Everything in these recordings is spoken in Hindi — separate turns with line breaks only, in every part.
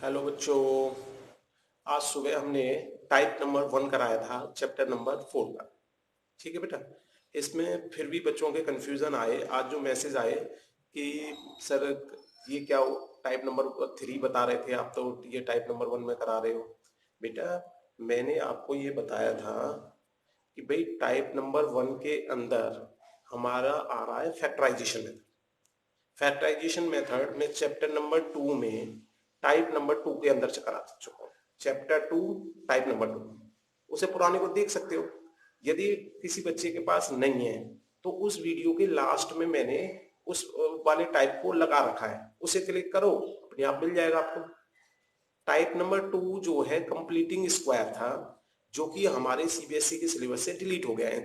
हेलो बच्चों। आज सुबह हमने टाइप नंबर 1 कराया था, चैप्टर नंबर 4 का। ठीक है बेटा। इसमें फिर भी बच्चों के कंफ्यूजन आए। आज जो मैसेज आए कि सर ये क्या टाइप नंबर 3 बता रहे थे आप, तो ये टाइप नंबर 1 में करा रहे हो। बेटा मैंने आपको ये बताया था कि भाई टाइप नंबर 1 के अंदर हमारा आ रहा है फैक्टराइजेशन मेथड। फैक्टराइजेशन मेथड में चैप्टर नंबर 2 में टाइप नंबर 2 के अंदर करा चुका हूँ। चैप्टर 2 टाइप नंबर 2, उसे पुराने को देख सकते हो। यदि किसी बच्चे के पास नहीं है तो उस वीडियो के लास्ट में मैंने उस वाले टाइप को लगा रखा है, उसे क्लिक करो, अपने आप मिल जाएगा आपको। टाइप नंबर 2 जो है कंप्लीटिंग स्क्वायर था, जो कि हमारे सीबीएसई के सिलेबस से डिलीट हो गया है।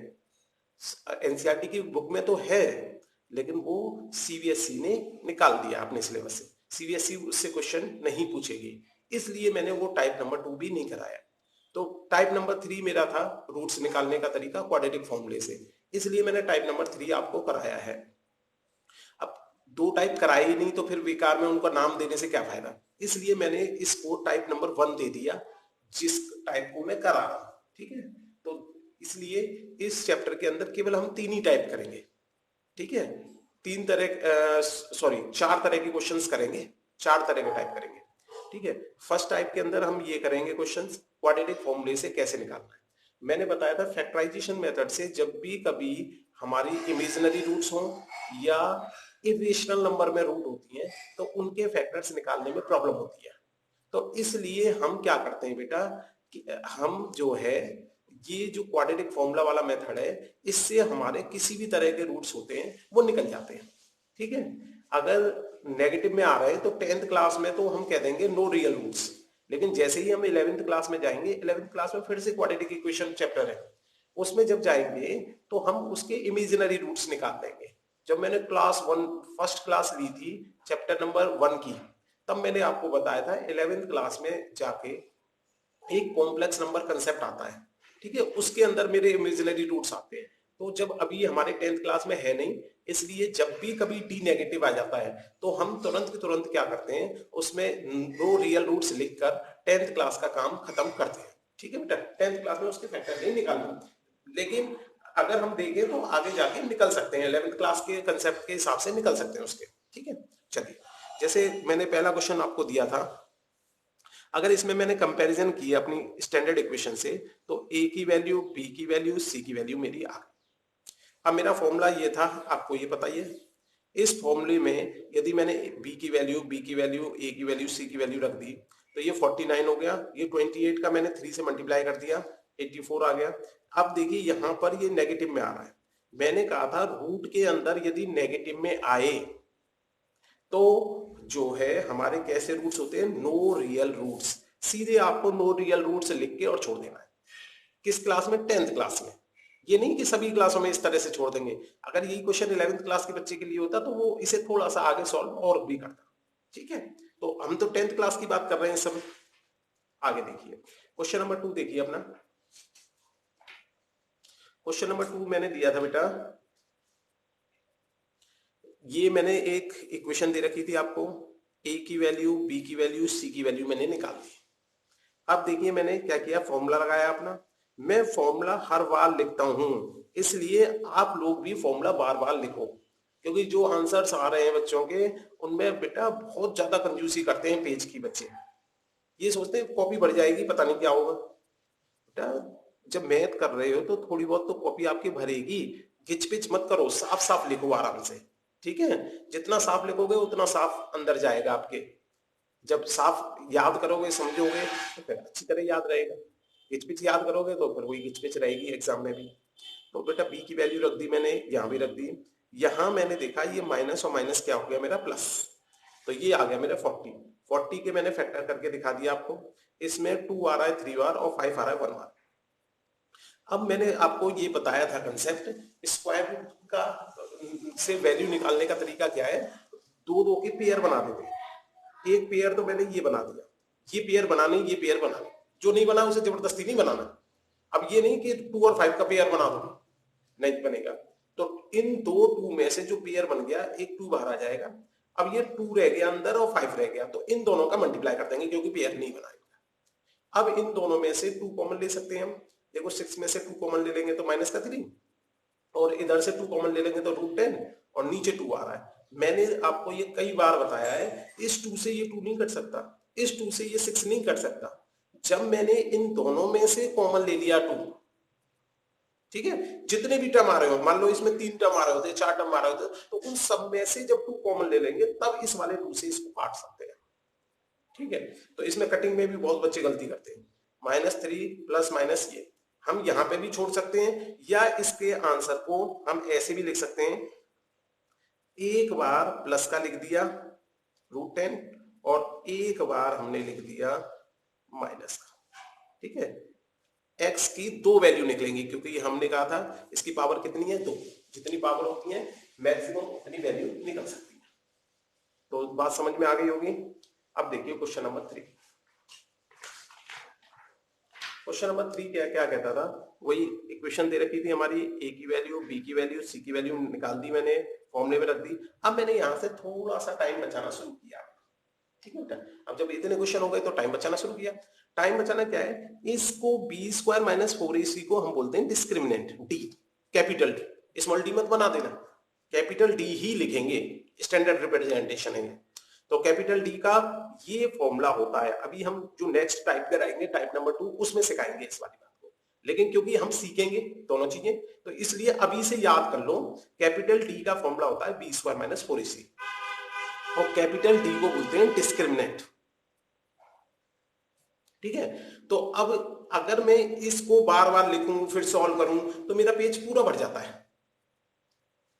एनसीईआरटी की बुक में तो है, लेकिन वो सीबीएसई ने निकाल दिया अपने सिलेबस से। सीबीएसई उससे क्वेश्चन नहीं पूछेगी, इसलिए मैंने वो टाइप नंबर 2 भी नहीं कराया। तो टाइप नंबर 3 मेरा था रूट्स निकालने का तरीका क्वाड्रेटिक फॉर्मूले से, इसलिए मैंने टाइप नंबर 3 आपको कराया है। अब दो टाइप कराए ही नहीं तो फिर बेकार में उनका नाम देने से क्या फायदा, इसलिए मैंने इसको टाइप नंबर 1 दे दिया, जिस टाइप को मैं करा रहा हूं। ठीक है, तो इसलिए इस चैप्टर के अंदर केवल हम 3 ही टाइप करेंगे। ठीक है, चार तरह के क्वेश्चंस करेंगे, 4 तरह के टाइप करेंगे। ठीक है, फर्स्ट टाइप के अंदर हम ये करेंगे क्वेश्चंस क्वाड्रेटिक फॉर्मूले से कैसे निकालना है। मैंने बताया था फैक्टराइजेशन मेथड से जब भी कभी हमारी इमेजिनरी रूट्स हो या इरेशनल नंबर में रूट होती है तो उनके फैक्टर्स निकालने में प्रॉब्लम होती है। तो इसलिए हम क्या करते हैं बेटा कि हम जो है ये जो क्वाड्रेटिक फॉर्मूला वाला मेथड है, इससे हमारे किसी भी तरह के रूट्स होते हैं वो निकल जाते हैं। ठीक है, अगर नेगेटिव में आ रहे हैं तो 10th क्लास में तो हम कह देंगे नो रियल रूट्स, लेकिन जैसे ही हम 11th क्लास में जाएंगे, 11th क्लास में फिर से क्वाड्रेटिक इक्वेशन चैप्टर है, उसमें जब जाएंगे तो हम उसके इमेजिनरी रूट्स निकाल देंगे। जब मैंने क्लास 1 फर्स्ट क्लास ली थी चैप्टर नंबर 1 की, तब मैंने आपको बताया था 11th क्लास में जाके एक कॉम्प्लेक्स नंबर कंसेप्ट आता है। ठीक है, उसके अंदर मेरे इमेजिनरी रूट्स आते हैं। तो जब अभी हमारे 10th क्लास में है नहीं, इसलिए जब भी कभी डी नेगेटिव आ जाता है तो हम तुरंत के तुरंत क्या करते हैं, उसमें नो रियल रूट्स लिखकर 10th क्लास का काम खत्म करते हैं। ठीक है बेटा, 10th क्लास में उसके फैक्टर नहीं निकालना, लेकिन अगर हम देखें तो आगे जाके निकल सकते हैं, 11th क्लास के कंसेप्ट के हिसाब से निकल सकते हैं उसके। ठीक है, चलिए, जैसे मैंने पहला क्वेश्चन आपको दिया था, अगर इसमें मैंने कंपैरिजन की अपनी स्टैंडर्ड इक्वेशन से, तो ए की वैल्यू, बी की वैल्यू, सी की वैल्यू मेरी आ गई। अब मेरा फॉर्मूला ये था, आपको ये बताइए, इस फॉर्मूले में यदि मैंने बी की वैल्यू, बी की वैल्यू, ए की वैल्यू, सी की वैल्यू रख दी तो ये 49 हो गया। ये 28 का मैंने 3 से मल्टीप्लाई कर दिया, 84 आ गया। अब देखिए यहां पर ये नेगेटिव में आ रहा है। मैंने कहा था रूट के अंदर यदि नेगेटिव में आए तो जो है हमारे कैसे रूट्स होते हैं, नो रियल रूट्स। सीधे आपको नो रियल रूट्स लिख के और छोड़ देना है। किस क्लास में, 10th क्लास में। ये नहीं कि सभी क्लासों में इस तरह से छोड़ देंगे। अगर यही क्वेश्चन 11th क्लास के बच्चे के लिए होता तो वो इसे थोड़ा सा आगे सॉल्व और भी करता। ठीक है, तो हम तो 10th क्लास की बात कर रहे हैं सब। आगे देखिए क्वेश्चन नंबर 2, देखिए अपना क्वेश्चन नंबर 2 मैंने दिया था बेटा, ये मैंने एक इक्वेशन दे रखी थी आपको, ए की वैल्यू, बी की वैल्यू, सी की वैल्यू मैंने निकाल दी। अब देखिए मैंने क्या किया, फॉर्मूला लगाया अपना। मैं फॉर्मूला हर बार लिखता हूं, इसलिए आप लोग भी फॉर्मूला बार बार लिखो, क्योंकि जो आंसर्स आ रहे हैं बच्चों के उनमें बेटा बहुत ज्यादा कंजूसी करते हैं पेज की बच्चे। ये सोचते हैं कॉपी बढ़ जाएगी, पता नहीं क्या होगा। बेटा जब मैथ कर रहे हो तो थोड़ी बहुत तो कॉपी आपकी भरेगी। घिच पिच मत करो, साफ साफ लिखो आराम से। ठीक है, जितना साफ लिखोगे उतना साफ अंदर जाएगा आपके। जब साफ याद करोगे, समझोगे, तो फिर अच्छी तरह याद रहेगा। घिचपिच याद करोगे तो फिर वही घिचपिच रहेगी एग्जाम में भी। तो बेटा बी की वैल्यू रख दी मैंने, यहाँ भी रख दी। यहाँ मैंने देखा ये माइनस और माइनस क्या हो गया मेरा, प्लस। तो ये आ गया मेरा 40। 40 के मैंने फैक्टर करके दिखा दिया आपको। इसमें 2 आ रहा है 3 बार और 5 आ रहा है 1 बार। अब मैंने आपको ये बताया था कंसेप्ट स्क्वायर रूट का से वैल्यू निकालने का तरीका क्या है, दो दो के पेयर बना देते। एक पेयर तो मैंने ये बना दिया, ये पेयर बनाने, ये पेयर बनाने, जो नहीं बना उसे जबरदस्ती नहीं बनाना। अब ये नहीं कि 2 और 5 का पेयर बना दो, नहीं बनेगा। तो इन दो 2 में से जो पेयर बन गया, एक 2 बाहर आ जाएगा। अब ये 2 रह गया अंदर और 5 रह गया, तो इन दोनों का मल्टीप्लाई कर देंगे क्योंकि पेयर नहीं बनाएगा। अब इन दोनों में से 2 कॉमन ले सकते हैं हम। देखो 6 में से 2 कॉमन ले लेंगे तो -3, और इधर से 2 कॉमन ले लेंगे तो √10, और नीचे 2 आ रहा है। मैंने आपको ये कई बार बताया है, इस 2 से ये 2 नहीं कट सकता, इस 2 से ये 6 नहीं कट सकता। जब मैंने इन दोनों में से कॉमन ले लिया 2, ठीक है, जितने भी टर्म आ रहे हो, मान लो इसमें 3 टर्म आ रहे होते, 4 टर्म आ रहे होते, तो उन सब में से जब 2 कॉमन ले लेंगे तब इस वाले 2 से इसको काट सकते हैं। ठीक है, तो इसमें कटिंग में भी बहुत बच्चे गलती करते हैं। -3 प्लस माइनस ये हम यहां पे भी छोड़ सकते हैं, या इसके आंसर को हम ऐसे भी लिख सकते हैं, एक बार प्लस का लिख दिया √10 और एक बार हमने लिख दिया माइनस का। ठीक है, x की 2 वैल्यू निकलेंगी क्योंकि हमने कहा था इसकी पावर कितनी है, 2। जितनी पावर होती है मैक्सिमम उतनी वैल्यू निकल सकती है। तो बात समझ में आ गई होगी। अब देखिए क्वेश्चन नंबर 3। क्वेश्चन नंबर 3 क्या क्या कहता था, वही इक्वेशन दे रखी थी हमारी, a की वैल्यू, b की वैल्यू, c की वैल्यू निकाल दी मैंने, फॉर्मूले में रख दी। अब मैंने यहां से थोड़ा सा टाइम बचाना शुरू किया। ठीक है बेटा, अब जब इतने क्वेश्चन हो गए तो टाइम बचाना शुरू किया। टाइम बचाना क्या है, इसको b² - 4ac को हम बोलते हैं discriminant, d, capital D, small D मत बना देना, कैपिटल डी ही लिखेंगे, स्टैंडर्ड रिप्रेजेंटेशन है। तो कैपिटल डी का ये फॉर्मूला होता है। अभी हम जो नेक्स्ट टाइप कराएंगे, टाइप नंबर 2, उसमें सिखाएंगे इस वाली बात को, लेकिन क्योंकि हम सीखेंगे दोनों चीजें तो इसलिए अभी से याद कर लो, कैपिटल डी का फॉर्मूला होता है b² - 4ac, और कैपिटल डी को बोलते हैं डिस्क्रिमिनेंट। ठीक है, तो अब अगर मैं इसको बार बार लिखूं फिर सॉल्व करूं तो मेरा पेज पूरा भर जाता है।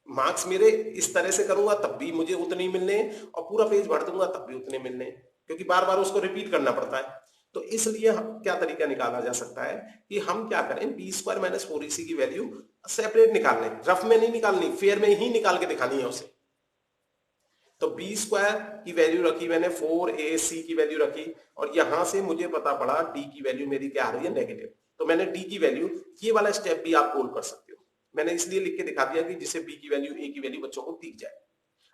मार्क्स मेरे इस तरह से करूंगा तब भी मुझे उतने ही मिलने, और पूरा पेज भर दूंगा तब भी उतने मिलने, क्योंकि बार बार उसको रिपीट करना पड़ता है। तो इसलिए क्या तरीका निकाला जा सकता है कि हम क्या करें, b² - 4ac की वैल्यू सेपरेट निकाल लें, रफ में नहीं निकालनी, फेयर में ही निकाल के दिखानी है उसे। तो b² की वैल्यू रखी मैंने, 4ac की वैल्यू रखी, और यहां से मुझे पता पड़ा d की वैल्यू मेरी क्या आ रही है, नेगेटिव। तो मैंने d की वैल्यू, ये वाला स्टेप भी आप गोल कर सकते हो, मैंने इसलिए लिख के दिखा दिया कि जिससे b की वैल्यू, a की वैल्यू बच्चों को दिख जाए।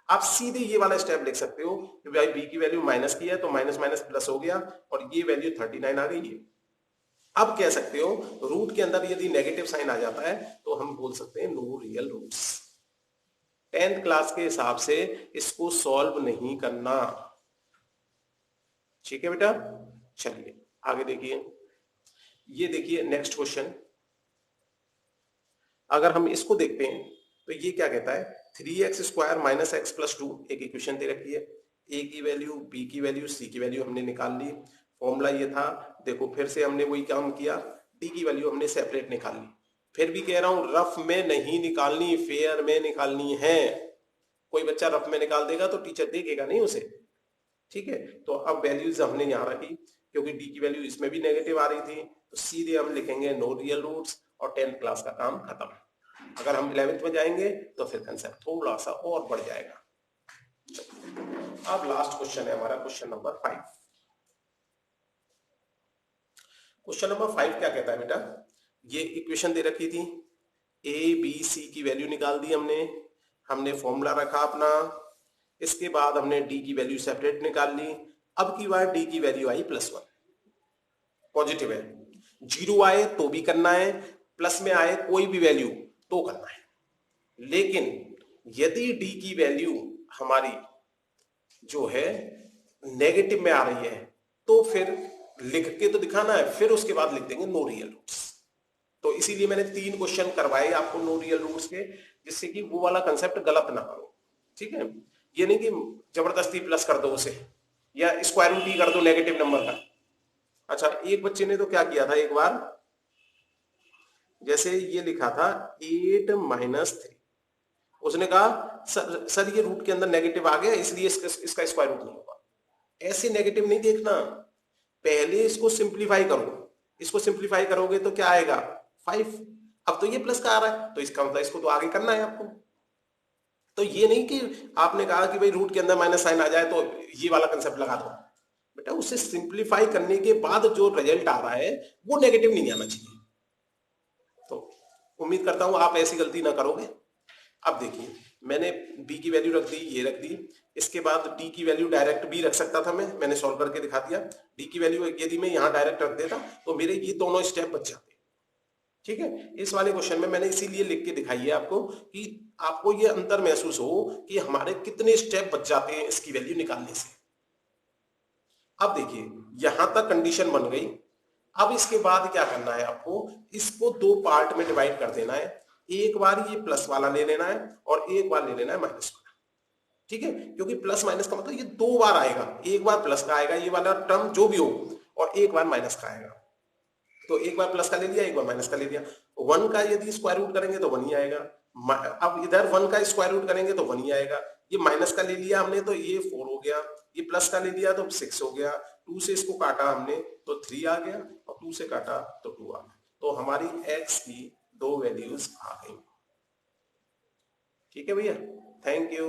आप सीधे ये वाला स्टेप लिख सकते हो कि भाई b की वैल्यू माइनस की है तो माइनस माइनस प्लस हो गया, और ये वैल्यू 39 आ गई है। अब कह सकते हो रूट के अंदर यदि नेगेटिव साइन आ जाता है तो हम बोल सकते हैं no real roots. 10th class के हिसाब से इसको सॉल्व नहीं करना। ठीक है बेटा, चलिए आगे देखिए। ये देखिए नेक्स्ट क्वेश्चन, अगर हम इसको देखते हैं तो ये क्या कहता है, 3x² - x + 2 एक इक्वेशन दे रखी है, a की वैल्यू, b की वैल्यू, c की वैल्यू हमने निकाल ली। फॉर्मूला ये था, देखो फिर से हमने वही काम किया, d की वैल्यू हमने सेपरेट निकाल ली। फिर भी कह रहा हूं रफ में नहीं निकालनी, फेयर में निकालनी है। कोई बच्चा रफ में निकाल देगा तो टीचर देखेगा नहीं उसे। ठीक है, तो अब वैल्यूज हमने यहां रखी, क्योंकि d की वैल्यू इसमें भी नेगेटिव आ रही थी, तो सीधे हम लिखेंगे नो रियल रूट्स, और 10th क्लास का काम खत्म। अगर हम 11th में जाएंगे तो फिर कंसेप्ट थोड़ा सा और बढ़ जाएगा। अब लास्ट क्वेश्चन है हमारा, क्वेश्चन नंबर 5। क्वेश्चन नंबर 5 क्या कहता है बेटा, ये इक्वेशन दे रखी थी, a b c की वैल्यू निकाल दी हमने फॉर्मूला रखा अपना, इसके बाद हमने d की वैल्यू सेपरेट निकाल ली। अब की बार d की वैल्यू आई +1, पॉजिटिव है, 0 आए तो भी करना है, प्लस में आए कोई भी वैल्यू तो करना है। लेकिन यदि d की वैल्यू हमारी जो है नेगेटिव में आ रही है तो फिर लिख के तो दिखाना है, फिर उसके बाद लिख देंगे नो रियल रूट्स। तो इसीलिए मैंने 3 क्वेश्चन करवाए आपको नो रियल रूट्स के, जिससे कि वो वाला कंसेप्ट गलत ना करो। ठीक है, ये नहीं कि जबरदस्ती प्लस कर दो उसे, या स्क्वायर रूट ही कर दो नेगेटिव नंबर का। अच्छा, एक बच्चे ने तो क्या किया था, एक बार जैसे ये लिखा था 8 - 3, उसने कहा सर ये रूट के अंदर नेगेटिव आ गया इसलिए इसका स्क्वायर रूट नहीं होगा। ऐसे नेगेटिव नहीं देखना, पहले इसको सिंप्लीफाई करो, इसको सिंप्लीफाई करोगे तो क्या आएगा 5। अब तो ये प्लस का आ रहा है तो इसका मतलब इसको तो आगे करना है आपको। तो ये नहीं कि आपने कहा कि भाई रूट के अंदर माइनस साइन आ जाए तो ये वाला कंसेप्ट लगा दो, बेटा उसे सिंप्लीफाई करने के बाद जो रिजल्ट आ रहा है वो नेगेटिव नहीं आना चाहिए। तो उम्मीद करता हूं आप ऐसी गलती ना करोगे। अब देखिए मैंने b की वैल्यू रख दी, ये रख दी। इसके बाद d की वैल्यू डायरेक्ट b रख सकता था मैंने सॉल्व करके दिखा दिया। d की वैल्यू यदि मैं यहाँ डायरेक्ट रख देता तो मेरे ये दोनों स्टेप बच जाते। ठीक है, इस वाले क्वेश्चन में मैंने इसीलिए लिख के दिखाई है आपको कि आपको ये अंतर महसूस हो कि हमारे कितने स्टेप बच जाते हैं इसकी वैल्यू निकालने से। अब देखिए यहां तक कंडीशन बन गई। अब इसके बाद क्या करना है आपको, इसको दो पार्ट में डिवाइड कर देना है। एक बार ये प्लस वाला ले लेना है और एक बार ले लेना है माइनस वाला। ठीक है, क्योंकि प्लस माइनस का मतलब ये दो बार आएगा, एक बार प्लस का आएगा ये वाला टर्म जो भी हो, और एक बार माइनस का आएगा। तो एक बार प्लस का ले लिया, एक बार माइनस का ले लिया। वन का यदि स्क्वायर रूट करेंगे तो वन ही आएगा। अब इधर वन का स्क्वायर रूट करेंगे तो वन ही आएगा। ये माइनस का ले लिया हमने तो ये 4 हो गया, ये प्लस का ले लिया तो 6 हो गया। 2 से इसको काटा हमने तो 3 आ गया, और 2 से काटा तो 2 आ गया। तो हमारी x की दो वैल्यूज आ गई। ठीक है भैया, थैंक यू।